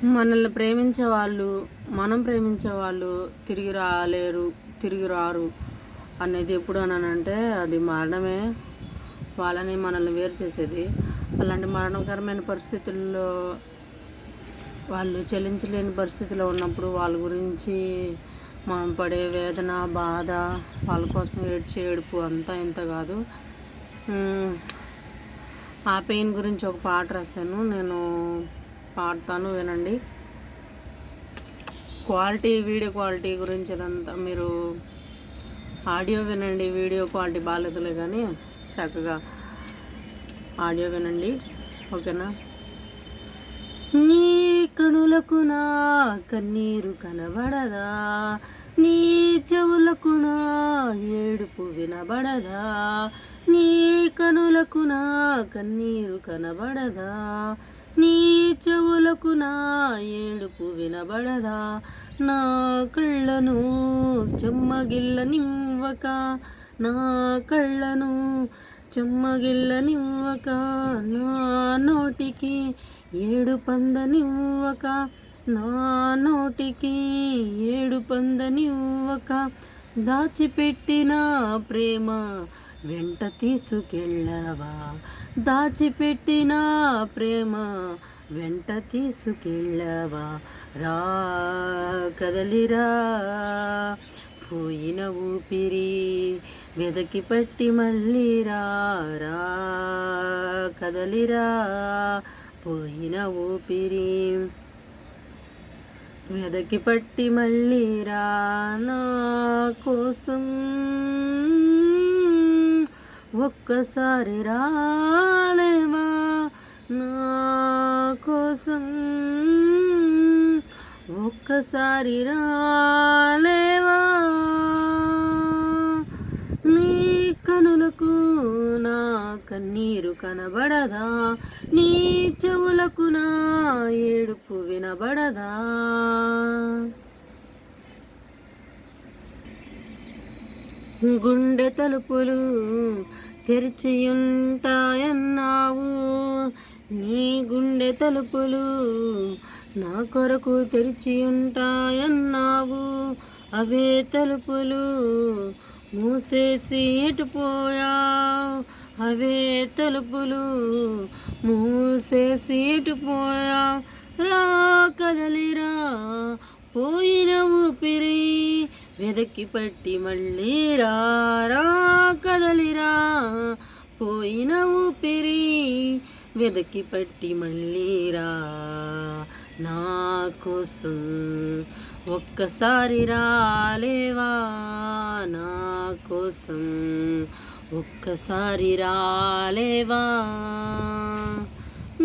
మనల్ని ప్రేమించే వాళ్ళు, మనం ప్రేమించే వాళ్ళు తిరిగి రారు అనేది ఎప్పుడు అనంటే అది మరణమే వాళ్ళని మనల్ని వేరు చేసేది. అలాంటి మరణకరమైన పరిస్థితుల్లో వాళ్ళు చెల్లించలేని పరిస్థితిలో ఉన్నప్పుడు వాళ్ళ గురించి మనం పడే వేదన, బాధ, వాళ్ళ కోసం ఏడ్చే ఏడుపు అంతా ఇంత కాదు. ఆ పెయిన్ గురించి ఒక పాట రాశాను, నేను పాడతాను, వినండి. వీడియో క్వాలిటీ గురించి అదంతా మీరు ఆడియో వినండి. వీడియో క్వాలిటీ బాగాలేదులే కానీ చక్కగా ఆడియో వినండి, ఓకేనా. నీ కనులకు నా కన్నీరు కనబడదా, నీ చెవులకు నా ఏడుపు వినబడదా, నీ కనులకు నా కన్నీరు కనబడదా, నీ చెవులకు నా ఏడుపు వినబడదా, నా కళ్ళను చెమ్మగిల్లనివ్వక, నా కళ్ళను చెమ్మగిల్లనివ్వక, నా నోటికి ఏడు పందనివ్వక, నా నోటికి ఏడు పందనివ్వక, దాచిపెట్టిన ప్రేమ వెంట తీసుకెళ్ళవా, దాచిపెట్టిన ప్రేమ వెంట తీసుకెళ్ళవా, రా కదలిరా పోయిన ఊపిరి వెదకి పట్టి మళ్ళీ రా కదలిరా పోయిన ఊపిరి వెదకి పట్టి మళ్ళీ రా నా కోసం ఒక్కసారి రాలేవా, నా కోసం ఒక్కసారి రాలేవా, నీ కనులకు నా కన్నీరు కనబడదా, నీ చెవులకు నా ఏడుపు వినబడదా. గుండె తలుపులు తెరిచియుంటాయన్నావు, నీ గుండె తలుపులు నా కొరకు తెరిచియుంటాయన్నావు, అవే తలుపులు మూసేసి ఎటుపోయావు, అవే తలుపులు మూసేసి ఎటుపోయావు, రా కదలిరా పోయిన ఊపిరి వెదకి పట్టి మళ్ళీ రా కదలిరా పోయిన ఊపిరి వెదకి పట్టి మళ్ళీ రా నా కోసం ఒక్కసారి రాలేవా, నా కోసం ఒక్కసారి రాలేవా,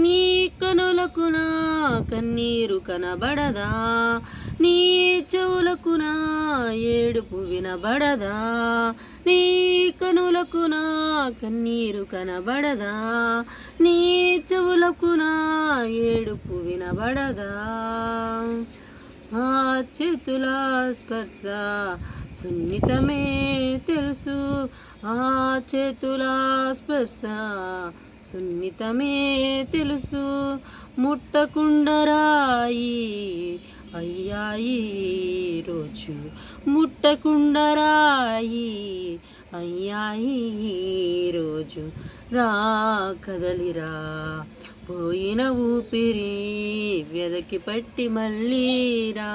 నీ కనులకు నా కన్నీరు కనబడదా, నీ చెవులకు నా ఏడుపు వినబడదా, నీ కనులకు నా కన్నీరు కనబడదా, నీ చెవులకు నా ఏడుపు వినబడదా. ఆ చేతుల స్పర్శ సున్నితమే తెలుసు, ఆ చేతుల స్పర్శ సున్నితమే తెలుసు, ముట్టకుండరాయి అయ్యాయి రోజు, ముట్టకుండరాయి అయ్యాయి రోజు, రా కదలిరా పోయిన ఊపిరి వెదకి పట్టి మళ్ళీ రా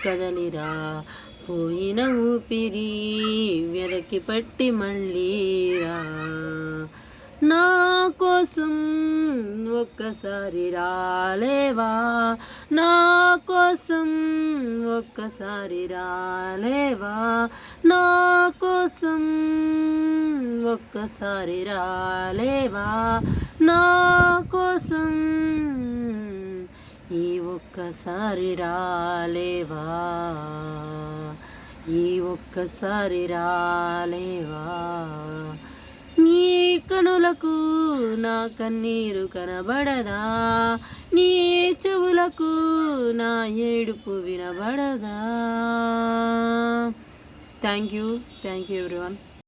కదలిరా పోయిన ఊపిరి వెదకి పట్టి మళ్ళీ రా నా కోసం ఒక్కసారి రాలేవా, నా కోసం ఒక్కసారి రాలేవా, నా కోసం ఒక్కసారి రాలేవా, నా కోసం ఈ ఒక్కసారి రాలేవా, ఈ ఒక్కసారి రాలేవా, నీ కనులకు నా కన్నీరు కనబడదా, నీ చెవులకు నా ఏడుపు వినబడదా. Thank you everyone.